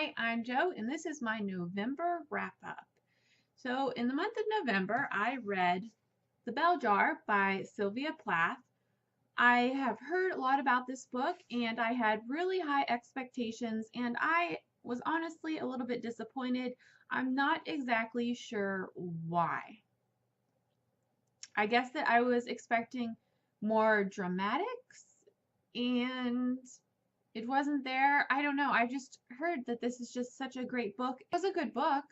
Hi, I'm Joe, and this is my November wrap-up. So, in the month of November, I read The Bell Jar by Sylvia Plath. I have heard a lot about this book, and I had really high expectations, and I was honestly a little bit disappointed. I'm not exactly sure why. I guess that I was expecting more dramatics, and it wasn't there. I don't know. I just heard that this is just such a great book. It was a good book,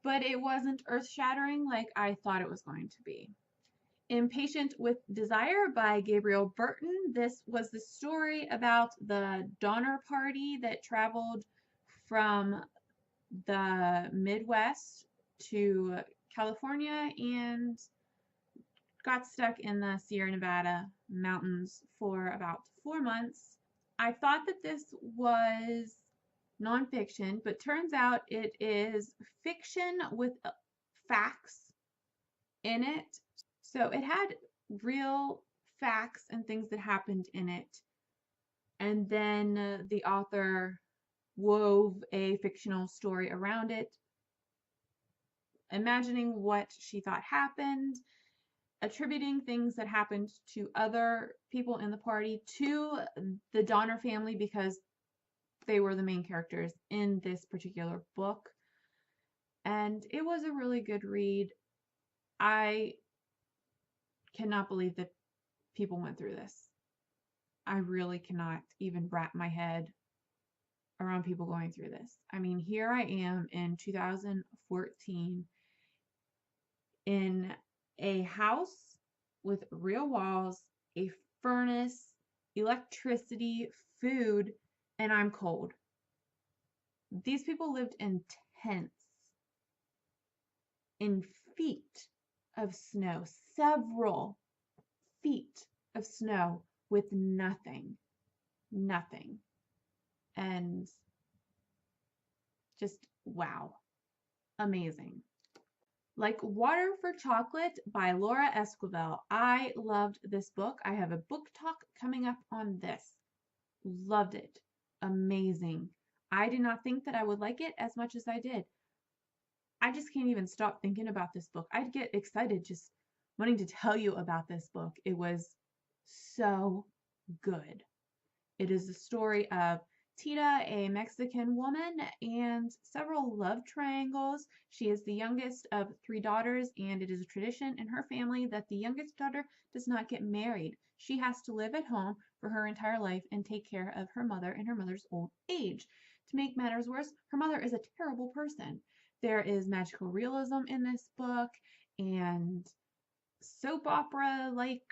but it wasn't earth-shattering like I thought it was going to be. Impatient with Desire by Gabriel Burton. This was the story about the Donner Party that traveled from the Midwest to California and got stuck in the Sierra Nevada mountains for about 4 months. I thought that this was nonfiction, but turns out it is fiction with facts in it. So it had real facts and things that happened in it. And then the author wove a fictional story around it, imagining what she thought happened, attributing things that happened to other people in the party to the Donner family because they were the main characters in this particular book. And it was a really good read. I cannot believe that people went through this. I really cannot even wrap my head around people going through this. I mean, here I am in 2014 in a house with real walls, a furnace, electricity, food, and I'm cold. These people lived in tents, in feet of snow, several feet of snow with nothing, and just wow, amazing. Like Water for Chocolate by Laura Esquivel. I loved this book. I have a book talk coming up on this. Loved it. Amazing. I did not think that I would like it as much as I did. I just can't even stop thinking about this book. I'd get excited just wanting to tell you about this book. It was so good. It is the story of Tita, a Mexican woman, and several love triangles. She is the youngest of 3 daughters, and it is a tradition in her family that the youngest daughter does not get married. She has to live at home for her entire life and take care of her mother in her mother's old age. To make matters worse, her mother is a terrible person. There is magical realism in this book and soap opera-like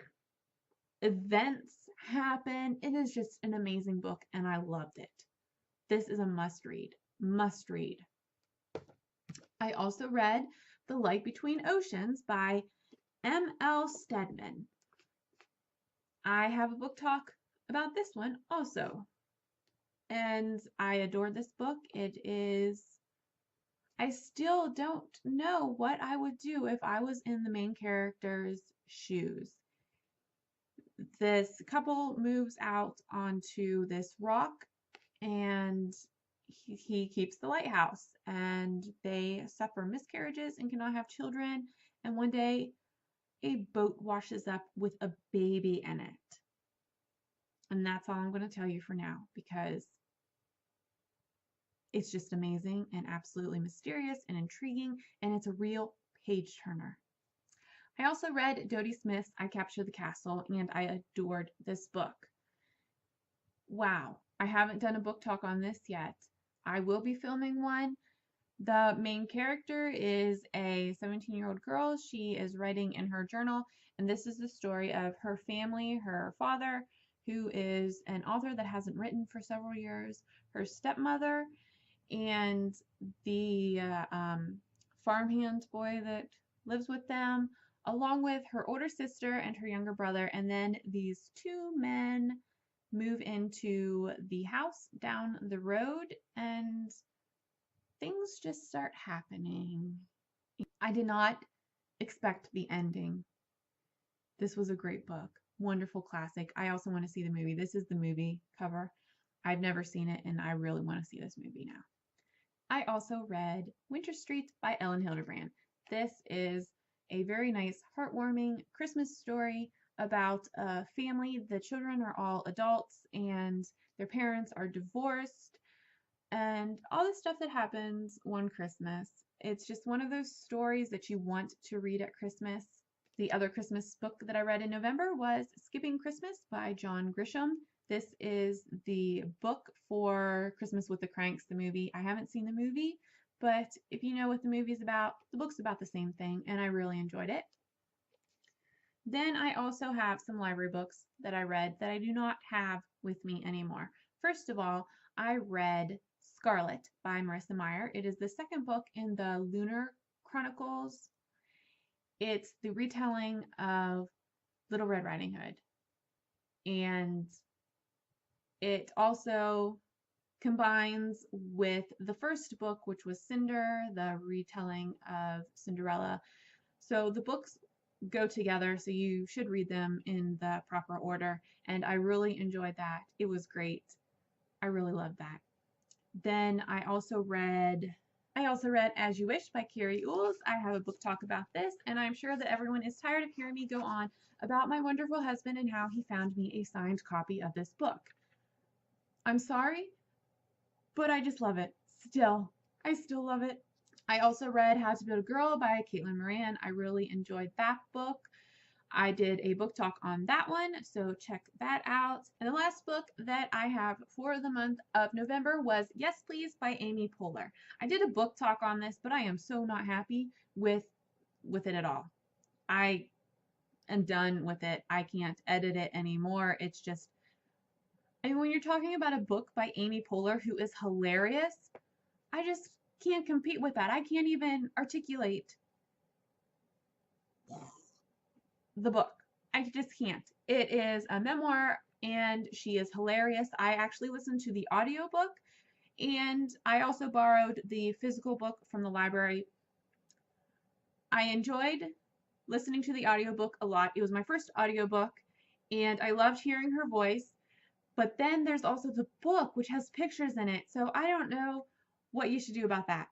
events happen. It is just an amazing book and I loved it. This is a must read. Must read. I also read The Light Between Oceans by M.L. Stedman. I have a book talk about this one also. And I adore this book. It is, I still don't know what I would do if I was in the main character's shoes. This couple moves out onto this rock and he keeps the lighthouse, and they suffer miscarriages and cannot have children, and one day a boat washes up with a baby in it. And that's all I'm going to tell you for now, because it's just amazing and absolutely mysterious and intriguing, and it's a real page turner. I also read Dodie Smith's I Captured the Castle, and I adored this book. Wow, I haven't done a book talk on this yet. I will be filming one. The main character is a 17-year-old girl. She is writing in her journal, and this is the story of her family, her father, who is an author that hasn't written for several years, her stepmother, and the farmhand boy that lives with them, along with her older sister and her younger brother. And then these 2 men move into the house down the road, and things just start happening. I did not expect the ending. This was a great book. Wonderful classic. I also want to see the movie. This is the movie cover. I've never seen it, and I really want to see this movie now. I also read Winter Street by Ellen Hildebrand. This is a very nice, heartwarming Christmas story about a family. The children are all adults and their parents are divorced and all the stuff that happens one Christmas. It's just one of those stories that you want to read at Christmas. The other Christmas book that I read in November was Skipping Christmas by John Grisham. This is the book for Christmas with the Cranks, the movie. I haven't seen the movie, but if you know what the movie's about, the book's about the same thing, and I really enjoyed it. Then I also have some library books that I read that I do not have with me anymore. First of all, I read Scarlet by Marissa Meyer. It is the second book in the Lunar Chronicles. It's the retelling of Little Red Riding Hood. And it also combines with the first book, which was Cinder, the retelling of Cinderella. So the books go together, so you should read them in the proper order. And I really enjoyed that. It was great. I really loved that. Then I also read As You Wish by Cary. I have a book talk about this, and I'm sure that everyone is tired of hearing me go on about my wonderful husband and how he found me a signed copy of this book. I'm sorry, but I just love it. I still love it. I also read How to Build a Girl by Caitlin Moran. I really enjoyed that book. I did a book talk on that one, so check that out. And the last book that I have for the month of November was Yes Please by Amy Poehler. I did a book talk on this, but I am so not happy with it at all. I am done with it. I can't edit it anymore. It's just, I mean, when you're talking about a book by Amy Poehler, who is hilarious, I just can't compete with that. I can't even articulate the book. I just can't. It is a memoir and she is hilarious. I actually listened to the audiobook and I also borrowed the physical book from the library. I enjoyed listening to the audiobook a lot. It was my first audiobook and I loved hearing her voice. But then there's also the book, which has pictures in it. So I don't know what you should do about that.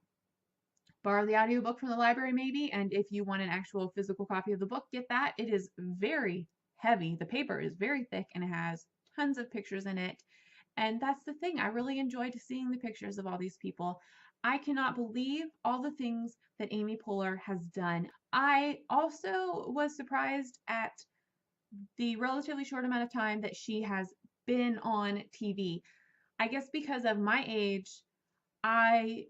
Borrow the audiobook from the library maybe, and if you want an actual physical copy of the book, get that. It is very heavy. The paper is very thick and it has tons of pictures in it. And that's the thing. I really enjoyed seeing the pictures of all these people. I cannot believe all the things that Amy Poehler has done. I also was surprised at the relatively short amount of time that she has been on TV. I guess because of my age, I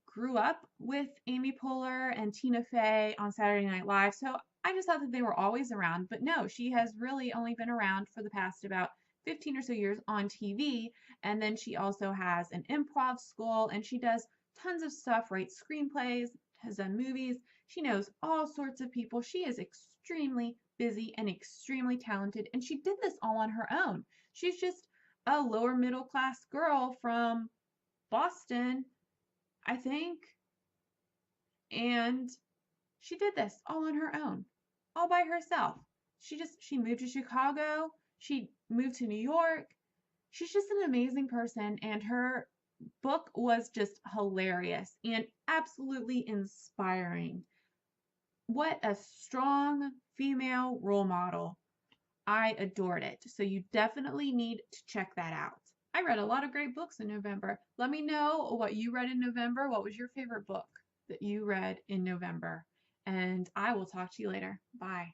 grew up with Amy Poehler and Tina Fey on Saturday Night Live, so I just thought that they were always around. But no, she has really only been around for the past about 15 or so years on TV, and then she also has an improv school, and she does tons of stuff, writes screenplays, has done movies. She knows all sorts of people. She is extremely busy and extremely talented, and she did this all on her own. She's just a lower middle class girl from Boston, I think, and she did this all on her own, all by herself. She moved to Chicago, she moved to New York. She's just an amazing person, and her book was just hilarious and absolutely inspiring. What a strong female role model. I adored it. So you definitely need to check that out. I read a lot of great books in November. Let me know what you read in November. What was your favorite book that you read in November? And I will talk to you later. Bye.